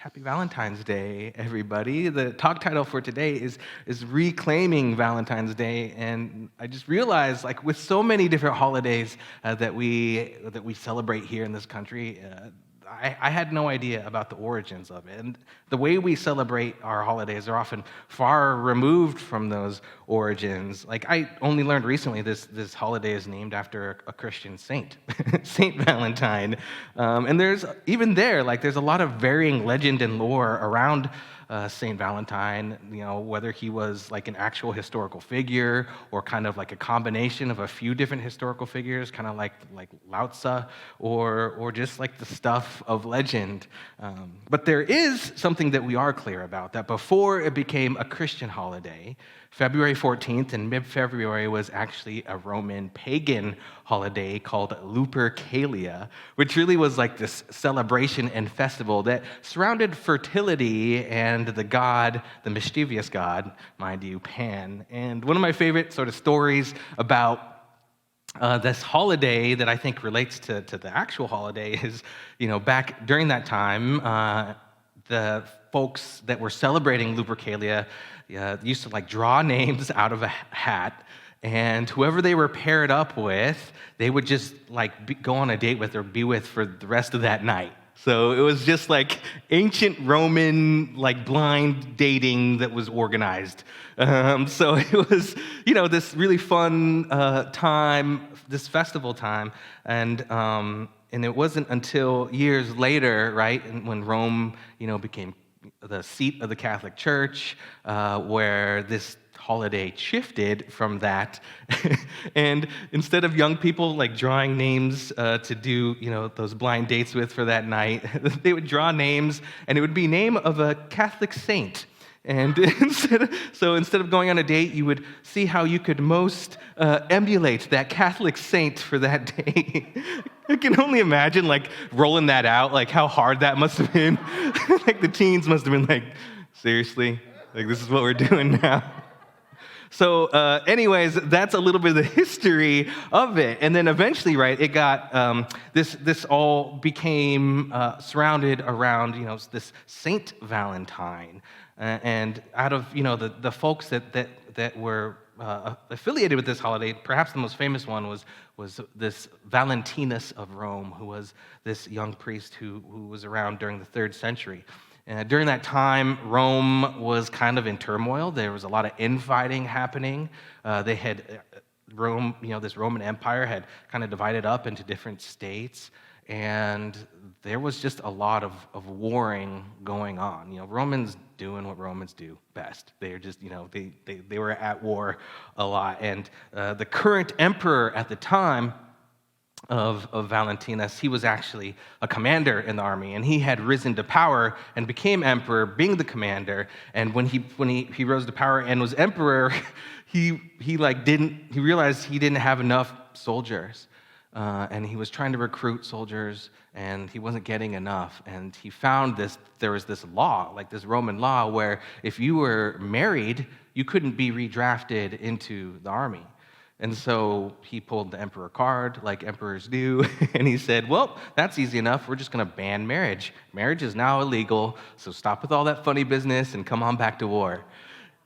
Happy Valentine's Day, everybody. The talk title for today is Reclaiming Valentine's Day, and I just realized, like with so many different holidays that we celebrate here in this country, I had no idea about the origins of it. And the way we celebrate our holidays are often far removed from those origins. Like I only learned recently this holiday is named after a Christian saint, Saint Valentine. And there's there's a lot of varying legend and lore around Saint Valentine, whether he was like an actual historical figure or kind of like a combination of a few different historical figures, kind of like Lao Tzu, or just like the stuff of legend. But there is something that we are clear about, that before it became a Christian holiday, February 14th and mid-February was actually a Roman pagan holiday called Lupercalia, which really was like this celebration and festival that surrounded fertility and the mischievous god, mind you, Pan. And one of my favorite sort of stories about this holiday that I think relates to the actual holiday is, back during that time, the folks that were celebrating Lupercalia used to like draw names out of a hat, and whoever they were paired up with, they would just go on a date with or be with for the rest of that night. So it was just like ancient Roman, like blind dating that was organized. So it was, this really fun time, this festival time, and it wasn't until years later, right, when Rome, became the seat of the Catholic Church, where this holiday shifted from that. And instead of young people like drawing names to do those blind dates with for that night, they would draw names, and it would be name of a Catholic saint. And instead of going on a date, you would see how you could most emulate that Catholic saint for that day. I can only imagine rolling that out, how hard that must have been. The teens must have been seriously? This is what we're doing now. So anyways, that's a little bit of the history of it. And then eventually, right, it got, this all became surrounded around, this Saint Valentine. And out of, the folks that were affiliated with this holiday, perhaps the most famous one was this Valentinus of Rome, who was this young priest who was around during the 3rd century. During that time, Rome was kind of in turmoil. There was a lot of infighting happening. Rome, this Roman Empire had kind of divided up into different states, and there was just a lot of warring going on. Romans doing what Romans do best. They are just, they were at war a lot. And the current emperor at the time of Valentinus, he was actually a commander in the army, and he had risen to power and became emperor, being the commander. And when he rose to power and was emperor, he realized he didn't have enough soldiers, and he was trying to recruit soldiers, and he wasn't getting enough. And he found there was this law, this Roman law, where if you were married, you couldn't be redrafted into the army. And so he pulled the emperor card, like emperors do, and he said, well, that's easy enough. We're just going to ban marriage. Marriage is now illegal, so stop with all that funny business and come on back to war.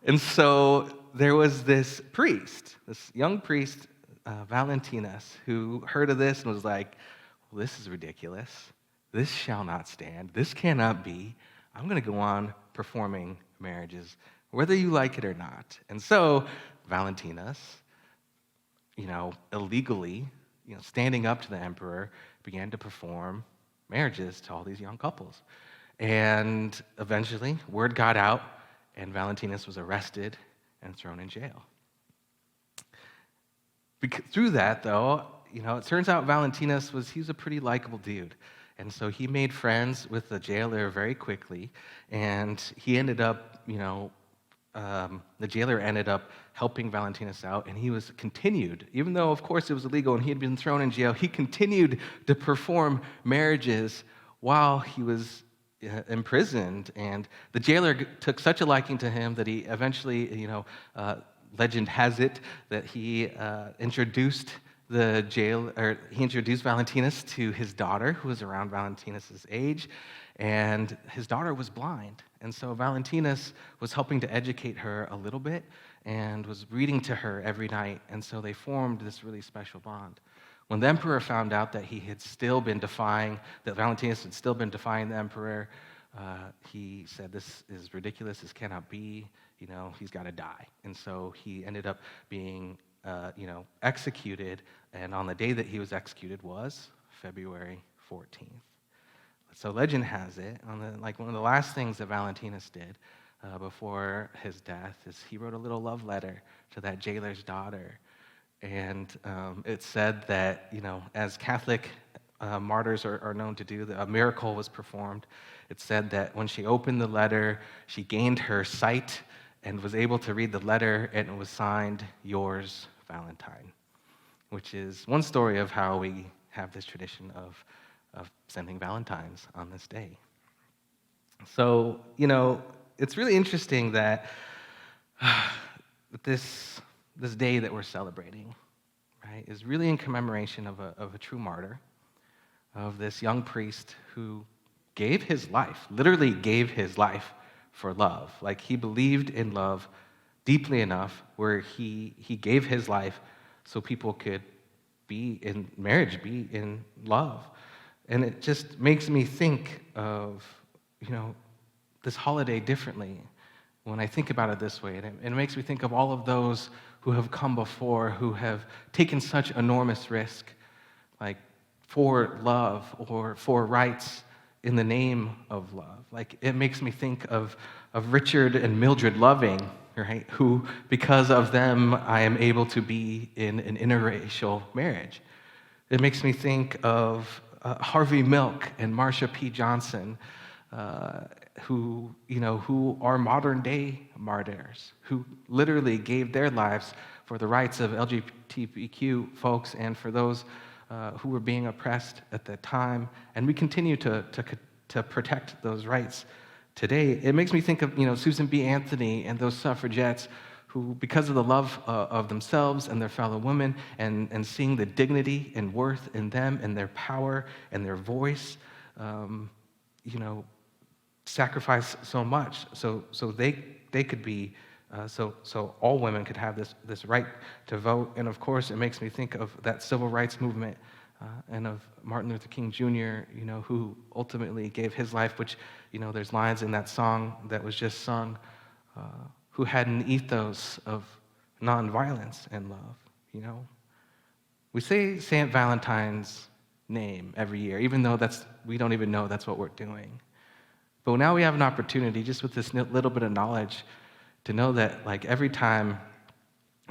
And so there was this priest, this young priest, Valentinus, who heard of this and was like, well, this is ridiculous. This shall not stand. This cannot be. I'm going to go on performing marriages, whether you like it or not. And so Valentinus, illegally, standing up to the emperor, began to perform marriages to all these young couples. And eventually, word got out, and Valentinus was arrested and thrown in jail. Through that, though, it turns out Valentinus he was a pretty likable dude. And so he made friends with the jailer very quickly, and he ended up, the jailer ended up helping Valentinus out, and he was continued, even though, of course, it was illegal and he had been thrown in jail, he continued to perform marriages while he was imprisoned. And the jailer took such a liking to him that he eventually, legend has it that he introduced he introduced Valentinus to his daughter, who was around Valentinus's age, and his daughter was blind. And so Valentinus was helping to educate her a little bit and was reading to her every night. And so they formed this really special bond. When the emperor found out that that Valentinus had still been defying the emperor, he said, "This is ridiculous. This cannot be. He's got to die." And so he ended up being, executed. And on the day that he was executed was February 14th. So legend has it, one of the last things that Valentinus did before his death is he wrote a little love letter to that jailer's daughter. And it said that, as Catholic martyrs are known to do, a miracle was performed. It said that when she opened the letter, she gained her sight and was able to read the letter, and it was signed, "Yours, Valentine," which is one story of how we have this tradition of sending Valentines on this day. So, it's really interesting that this day that we're celebrating, right, is really in commemoration of a true martyr, of this young priest who gave his life, literally gave his life for love. Like, he believed in love deeply enough where he gave his life so people could be in marriage, be in love. And it just makes me think of, this holiday differently when I think about it this way. And it makes me think of all of those who have come before, who have taken such enormous risk, like for love or for rights in the name of love. Like, it makes me think of Richard and Mildred Loving, right? Who, because of them, I am able to be in an interracial marriage. It makes me think of Harvey Milk and Marsha P. Johnson, who are modern day martyrs, who literally gave their lives for the rights of LGBTQ folks and for those who were being oppressed at that time. And we continue to protect those rights today. It makes me think of Susan B. Anthony and those suffragettes who, because of the love of themselves and their fellow women, and seeing the dignity and worth in them and their power and their voice, sacrifice so much so they could be, so all women could have this right to vote. And of course, it makes me think of that civil rights movement and of Martin Luther King Jr., who ultimately gave his life, which, there's lines in that song that was just sung, who had an ethos of nonviolence and love, We say St. Valentine's name every year, even though we don't even know that's what we're doing. But now we have an opportunity, just with this little bit of knowledge, to know that, like, every time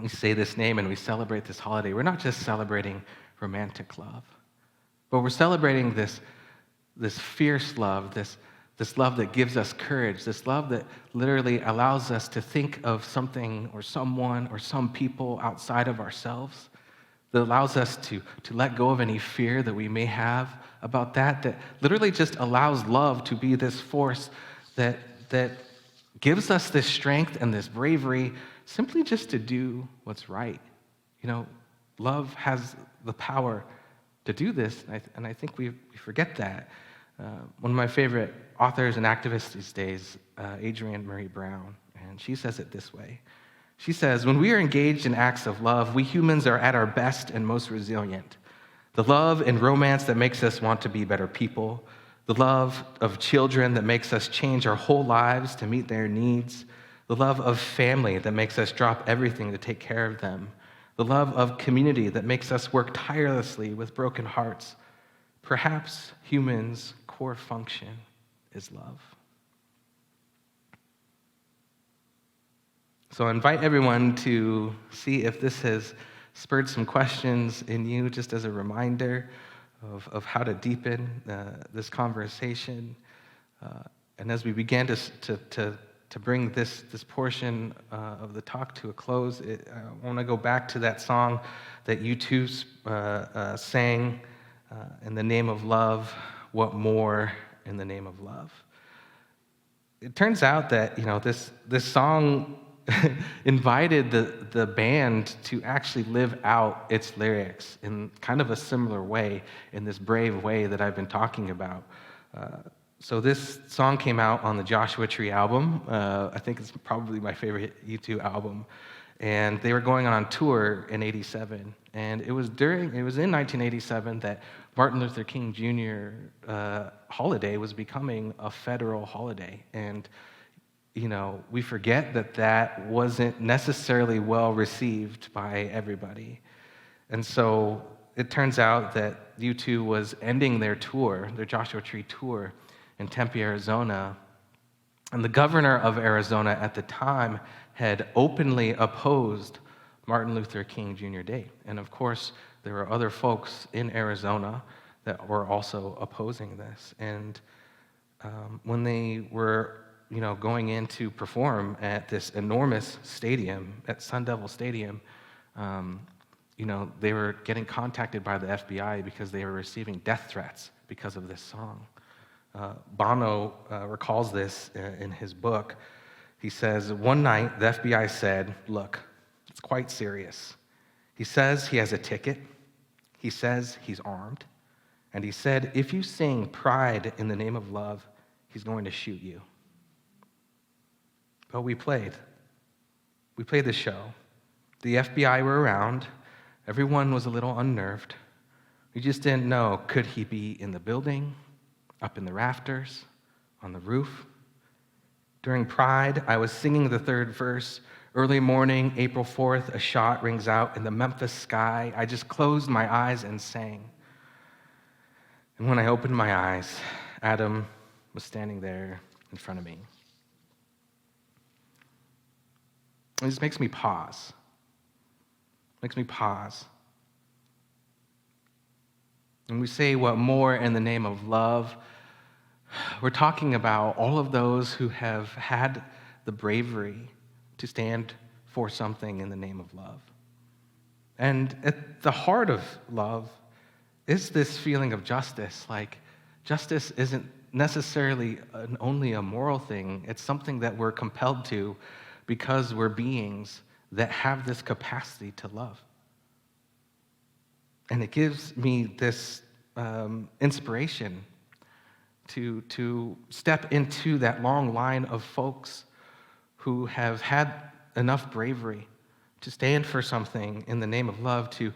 we say this name and we celebrate this holiday, we're not just celebrating romantic love, but we're celebrating this fierce love, this love that gives us courage, this love that literally allows us to think of something or someone or some people outside of ourselves, that allows us to let go of any fear that we may have about that literally just allows love to be this force that gives us this strength and this bravery simply just to do what's right. Love has the power to do this, and I think we forget that. One of my favorite authors and activists these days, Adrienne Marie Brown, and she says it this way. She says, "When we are engaged in acts of love, we humans are at our best and most resilient. The love and romance that makes us want to be better people, the love of children that makes us change our whole lives to meet their needs, the love of family that makes us drop everything to take care of them, the love of community that makes us work tirelessly with broken hearts. Perhaps humans' core function is love." So I invite everyone to see if this has spurred some questions in you, just as a reminder of how to deepen this conversation. And as we began to bring this portion of the talk to a close, I want to go back to that song that you two sang, "In the Name of Love, What More in the Name of Love." It turns out that this song invited the band to actually live out its lyrics in kind of a similar way, in this brave way that I've been talking about. So this song came out on the Joshua Tree album. I think it's probably my favorite U2 album. And they were going on tour in '87. And it was in 1987 that Martin Luther King Jr. Holiday was becoming a federal holiday. And we forget that wasn't necessarily well received by everybody. And so it turns out that U2 was ending their tour, their Joshua Tree tour in Tempe, Arizona. And the governor of Arizona at the time had openly opposed Martin Luther King Jr. Day. And of course, there were other folks in Arizona that were also opposing this. And when they were going in to perform at this enormous stadium, at Sun Devil Stadium, they were getting contacted by the FBI because they were receiving death threats because of this song. Bono recalls this in his book. He says, one night the FBI said, look, it's quite serious. He says he has a ticket. He says he's armed. And he said, if you sing Pride in the Name of Love, he's going to shoot you. But we played. We played the show. The FBI were around. Everyone was a little unnerved. We just didn't know, could he be in the building, up in the rafters, on the roof? During Pride, I was singing the third verse. Early morning, April 4th, a shot rings out in the Memphis sky. I just closed my eyes and sang. And when I opened my eyes, Adam was standing there in front of me. It just makes me pause. When we say what more in the name of love, we're talking about all of those who have had the bravery to stand for something in the name of love. And at the heart of love is this feeling of justice. Like, justice isn't necessarily only a moral thing. It's something that we're compelled to because we're beings that have this capacity to love. And it gives me this inspiration to step into that long line of folks who have had enough bravery to stand for something in the name of love, to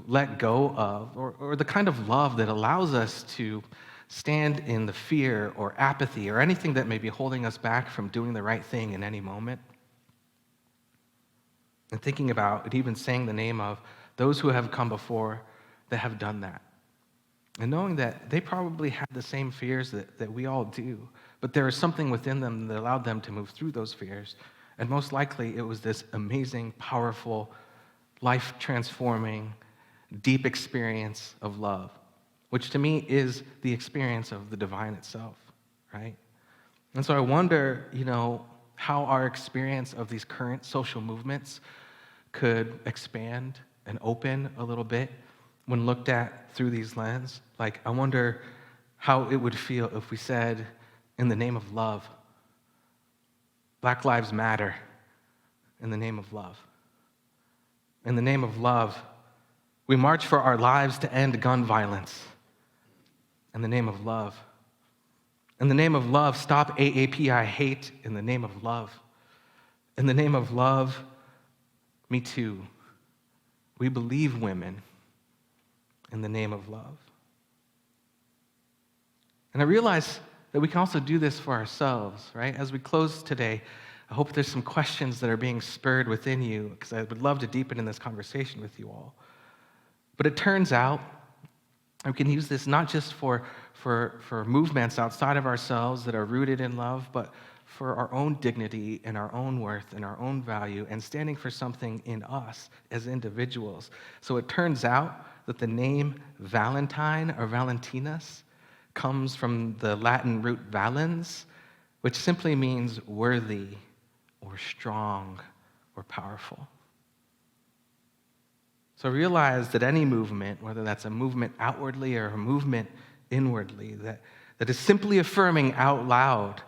let go of, or the kind of love that allows us to stand in the fear or apathy or anything that may be holding us back from doing the right thing in any moment. And thinking about and even saying the name of those who have come before that have done that. And knowing that they probably had the same fears that we all do, but there is something within them that allowed them to move through those fears. And most likely it was this amazing, powerful, life-transforming, deep experience of love, which to me is the experience of the divine itself, right? And so I wonder, how our experience of these current social movements could expand and open a little bit when looked at through these lenses. Like, I wonder how it would feel if we said, in the name of love, Black Lives Matter, in the name of love. In the name of love, we march for our lives to end gun violence. In the name of love. In the name of love, stop AAPI hate in the name of love. In the name of love, me too. We believe women in the name of love. And I realize that we can also do this for ourselves, right? As we close today, I hope there's some questions that are being spurred within you, because I would love to deepen in this conversation with you all. But it turns out we can use this not just for movements outside of ourselves that are rooted in love, but for our own dignity and our own worth and our own value and standing for something in us as individuals. So it turns out that the name Valentine or Valentinus comes from the Latin root valens, which simply means worthy or strong or powerful. So realize that any movement, whether that's a movement outwardly or a movement inwardly, that is simply affirming out loud,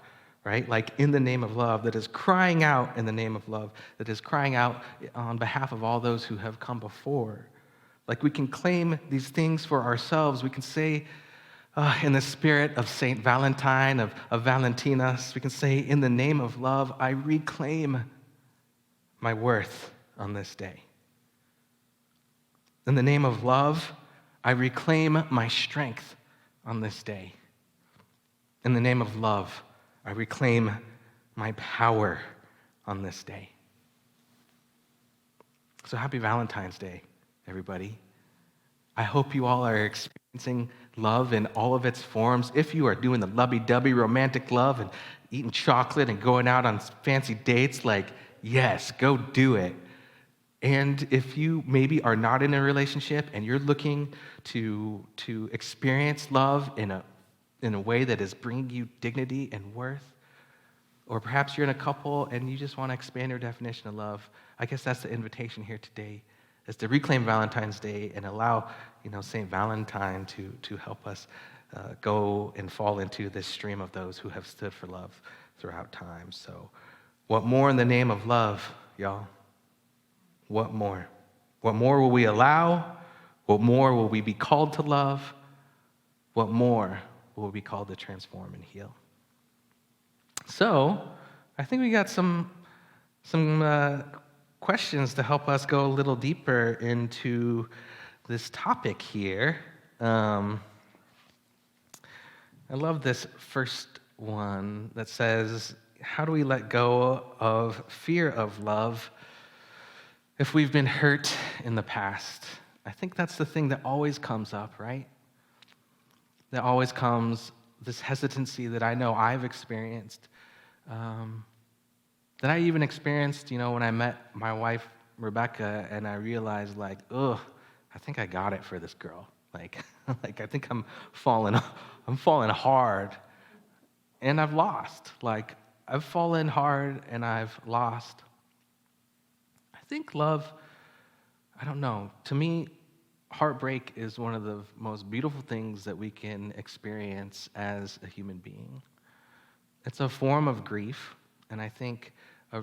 right? Like in the name of love, that is crying out in the name of love, that is crying out on behalf of all those who have come before. Like we can claim these things for ourselves. We can say, in the spirit of Saint Valentine, of Valentinus, we can say, in the name of love, I reclaim my worth on this day. In the name of love, I reclaim my strength on this day. In the name of love, I reclaim my power on this day. So happy Valentine's Day, everybody. I hope you all are experiencing love in all of its forms. If you are doing the lovey-dovey romantic love and eating chocolate and going out on fancy dates, like, yes, go do it. And if you maybe are not in a relationship and you're looking to experience love in a way that is bringing you dignity and worth, or perhaps you're in a couple and you just want to expand your definition of love, I guess that's the invitation here today, is to reclaim Valentine's Day and allow, Saint Valentine to help us go and fall into this stream of those who have stood for love throughout time. So, what more in the name of love, y'all? What more? What more will we allow? What more will we be called to love? What more will we be called to transform and heal? So, I think we got some questions to help us go a little deeper into this topic here. I love this first one that says, how do we let go of fear of love if we've been hurt in the past? I think that's the thing that always comes up, right? That always comes, this hesitancy that I know I've experienced, that I even experienced, when I met my wife, Rebecca, and I realized, I think I got it for this girl. Like I think I'm falling hard, and I've lost. I've fallen hard, and I've lost. I think love, I don't know, to me, heartbreak is one of the most beautiful things that we can experience as a human being. It's a form of grief, and I think a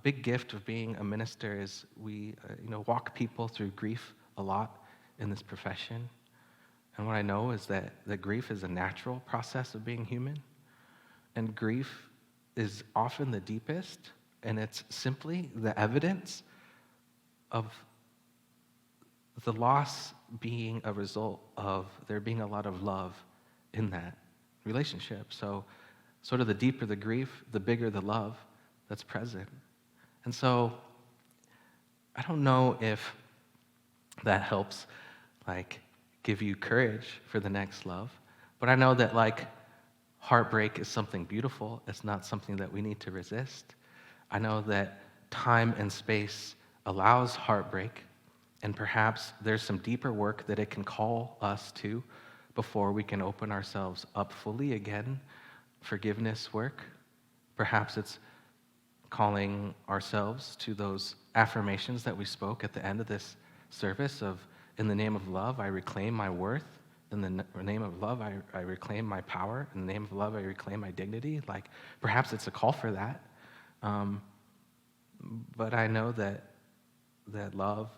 big gift of being a minister is we walk people through grief a lot in this profession. And what I know is that grief is a natural process of being human, and grief is often the deepest, and it's simply the evidence of the loss being a result of there being a lot of love in that relationship. So sort of the deeper the grief, the bigger the love that's present. And so I don't know if that helps give you courage for the next love, but I know that heartbreak is something beautiful. It's not something that we need to resist. I know that time and space allows heartbreak, and perhaps there's some deeper work that it can call us to before we can open ourselves up fully again. Forgiveness work. Perhaps it's calling ourselves to those affirmations that we spoke at the end of this service of, in the name of love, I reclaim my worth. In the name of love, I reclaim my power. In the name of love, I reclaim my dignity. Perhaps it's a call for that. But I know that love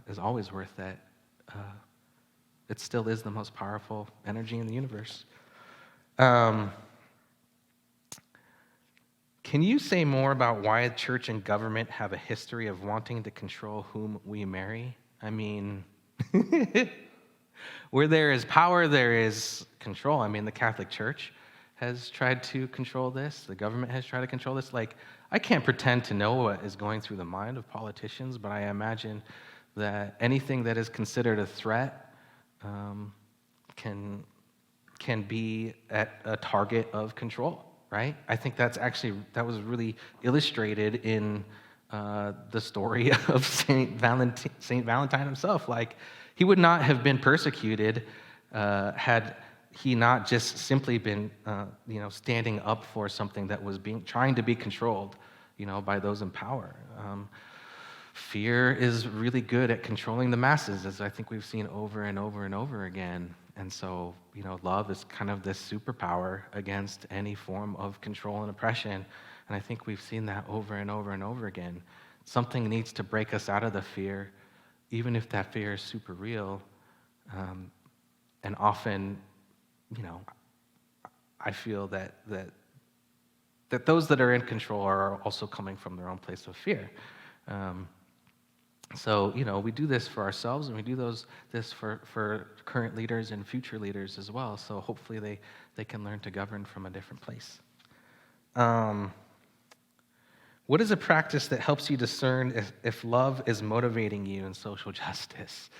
is always worth that. It still is the most powerful energy in the universe. Can you say more about why church and government have a history of wanting to control whom we marry? I mean, where there is power, there is control. I mean, the Catholic Church has tried to control this. The government has tried to control this. I can't pretend to know what is going through the mind of politicians, but I imagine that anything that is considered a threat can be at a target of control, right? I think that was really illustrated in the story of Saint Valentine himself. He would not have been persecuted had he not just simply been, standing up for something that was trying to be controlled, by those in power. Fear is really good at controlling the masses, as I think we've seen over and over and over again. And so, love is kind of this superpower against any form of control and oppression. And I think we've seen that over and over and over again. Something needs to break us out of the fear, even if that fear is super real. And often, I feel that those that are in control are also coming from their own place of fear. So, we do this for ourselves, and we do this for current leaders and future leaders as well. So hopefully they can learn to govern from a different place. What is a practice that helps you discern if love is motivating you in social justice?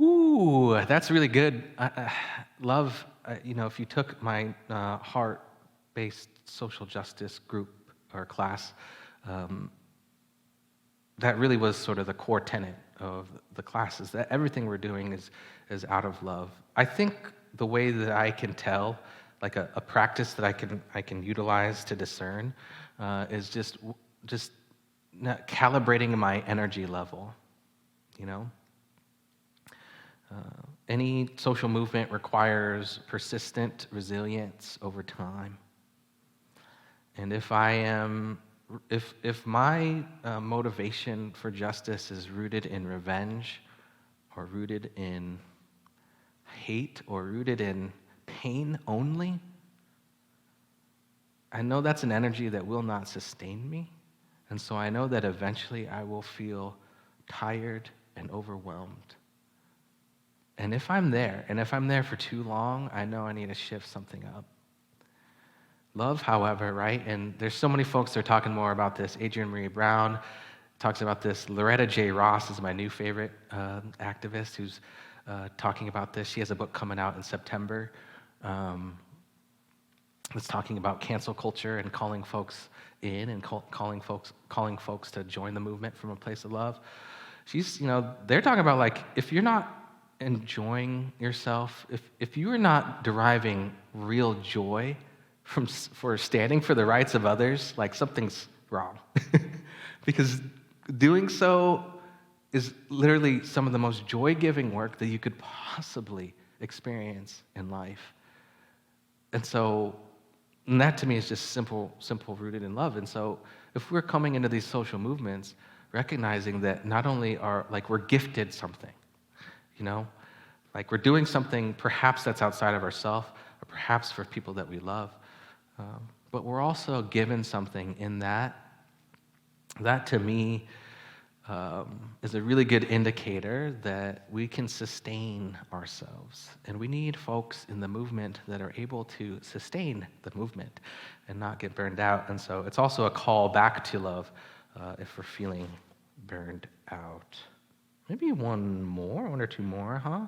Ooh, that's really good. Love, if you took my heart-based social justice group or class, that really was sort of the core tenet of the classes, that everything we're doing is out of love. I think the way that I can tell, like a practice that I can utilize to discern, is just calibrating my energy level, Any social movement requires persistent resilience over time. And if my motivation for justice is rooted in revenge, or rooted in hate, or rooted in pain only, I know that's an energy that will not sustain me. And so I know that eventually I will feel tired and overwhelmed. And if I'm there for too long, I know I need to shift something up. Love, however, right? And there's so many folks that are talking more about this. Adrienne Marie Brown talks about this. Loretta J. Ross is my new favorite activist who's talking about this. She has a book coming out in September that's talking about cancel culture and calling folks in and calling folks to join the movement from a place of love. They're talking about, like, if you're not enjoying yourself, if you are not deriving real joy for standing for the rights of others, like, something's wrong. Because doing so is literally some of the most joy-giving work that you could possibly experience in life. And that to me is just simple rooted in love. And so if we're coming into these social movements, recognizing that not only we're gifted something, like we're doing something perhaps that's outside of ourselves, or perhaps for people that we love, but we're also given something in that. That to me is a really good indicator that we can sustain ourselves. And we need folks in the movement that are able to sustain the movement and not get burned out. And so it's also a call back to love if we're feeling burned out. Maybe one or two more, huh?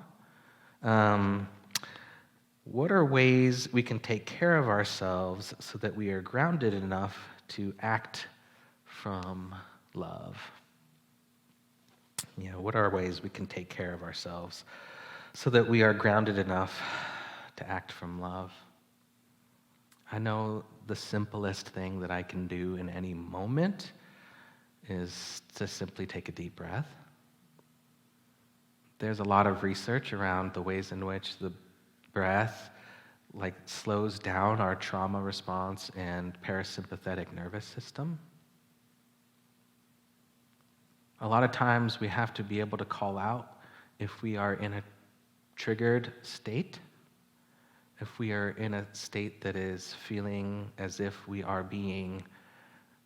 What are ways we can take care of ourselves so that we are grounded enough to act from love? What are ways we can take care of ourselves so that we are grounded enough to act from love? I know the simplest thing that I can do in any moment is to simply take a deep breath. There's a lot of research around the ways in which the breath slows down our trauma response and parasympathetic nervous system. A lot of times we have to be able to call out if we are in a triggered state, if we are in a state that is feeling as if we are being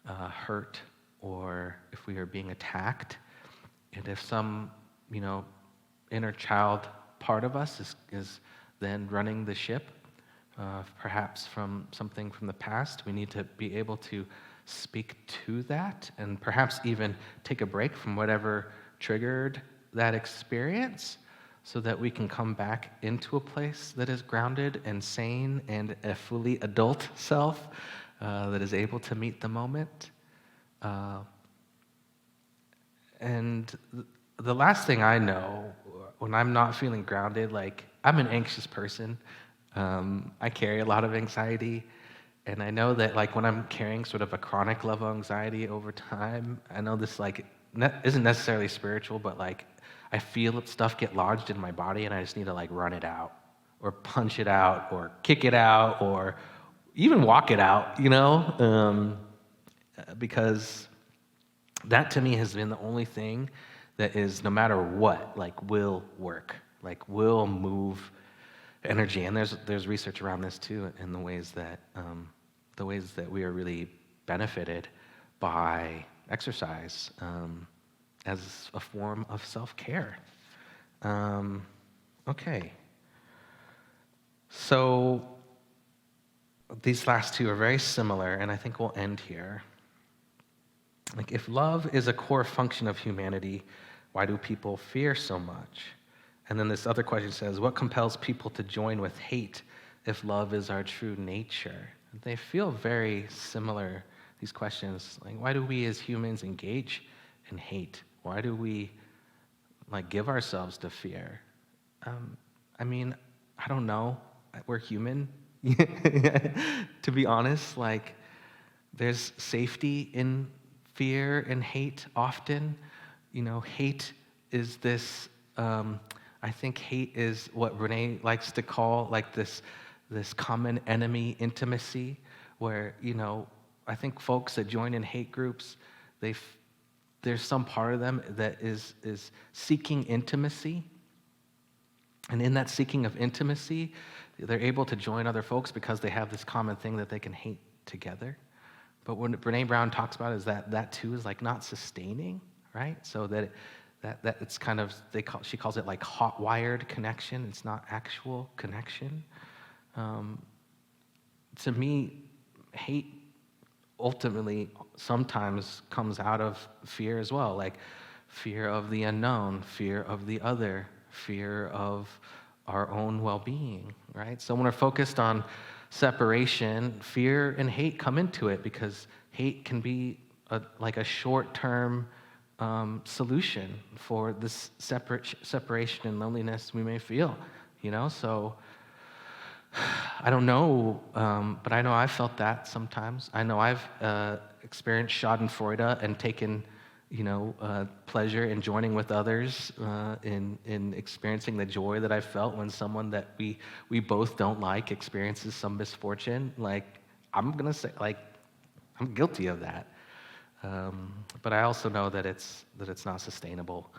hurt, or if we are being attacked, and if some, inner child part of us is then running the ship, perhaps from something from the past, we need to be able to speak to that and perhaps even take a break from whatever triggered that experience so that we can come back into a place that is grounded and sane and a fully adult self that is able to meet the moment. And the last thing I know when I'm not feeling grounded, I'm an anxious person. I carry a lot of anxiety. And I know that when I'm carrying sort of a chronic level of anxiety over time, I know this isn't necessarily spiritual, but I feel stuff get lodged in my body and I just need to run it out. punch it out or kick it out or even walk it out, because that to me has been the only thing that is, no matter what, like will work, like will move energy. And there's research around this too, in the ways that we are really benefited by exercise as a form of self-care. Okay. So these last two are very similar, and I think we'll end here. Like, if love is a core function of humanity, why do people fear so much? And then this other question says, what compels people to join with hate if love is our true nature? They feel very similar, these questions. Like, why do we as humans engage in hate? Why do we give ourselves to fear? I mean, I don't know. We're human. To be honest, there's safety in fear and hate often. Hate is this, I think hate is what Renee likes to call this common enemy intimacy, where, I think folks that join in hate groups, there's some part of them that is seeking intimacy. And in that seeking of intimacy, they're able to join other folks because they have this common thing that they can hate together. But what Brene Brown talks about is that too is not sustaining, right? So that it's kind of, she calls it hot wired connection. It's not actual connection. To me, hate ultimately sometimes comes out of fear as well, fear of the unknown, fear of the other, fear of our own well-being, right? So when we're focused on separation, fear and hate come into it, because hate can be a short-term solution for this separation and loneliness we may feel, So I don't know, but I know I've felt that sometimes. I know I've experienced Schadenfreude and taken pleasure in joining with others in experiencing the joy that I felt when someone that we both don't like experiences some misfortune. I'm gonna say, I'm guilty of that. But I also know that it's not sustainable.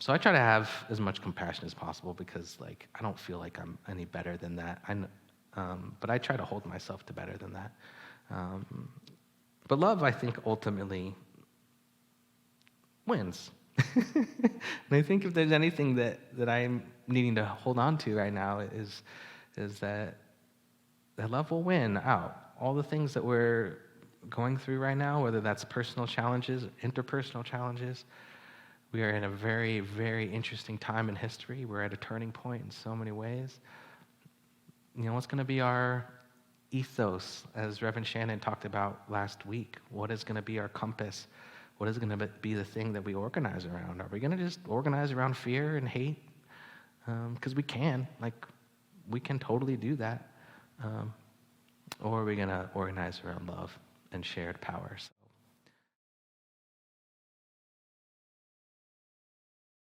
So I try to have as much compassion as possible, because I don't feel like I'm any better than that. But I try to hold myself to better than that. But love, I think, ultimately wins. And I think if there's anything that I'm needing to hold on to right now is that love will win out. All the things that we're going through right now, whether that's personal challenges, interpersonal challenges, we are in a very, very interesting time in history. We're at a turning point in so many ways. What's going to be our ethos, as Reverend Shannon talked about last week? What is going to be our compass? What is going to be the thing that we organize around? Are we going to just organize around fear and hate? Because we can totally do that. Or are we going to organize around love and shared power? So